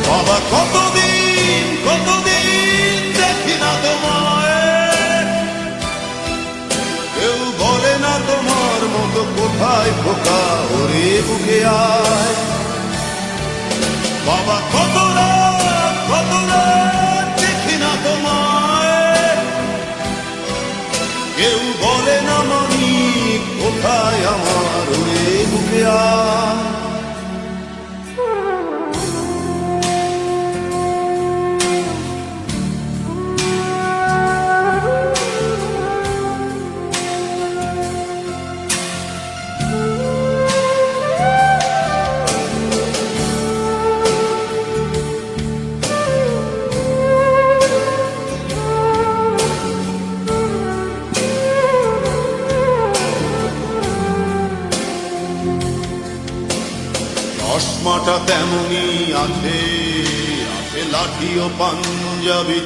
বাবা কতদিন কতদিন দেখি না তোমায়, কেউ বলে না তোমার মতো কোথায় খোকা, ওরে বুকে আয়। বাবা কত রাত দেখি না তোমায়, কেউ বলে না মানি কোথায় আমার, ওরে বুকে আয়। চশমাটা তেমনি আছে, আছে লাঠি ও পাঞ্জাবি।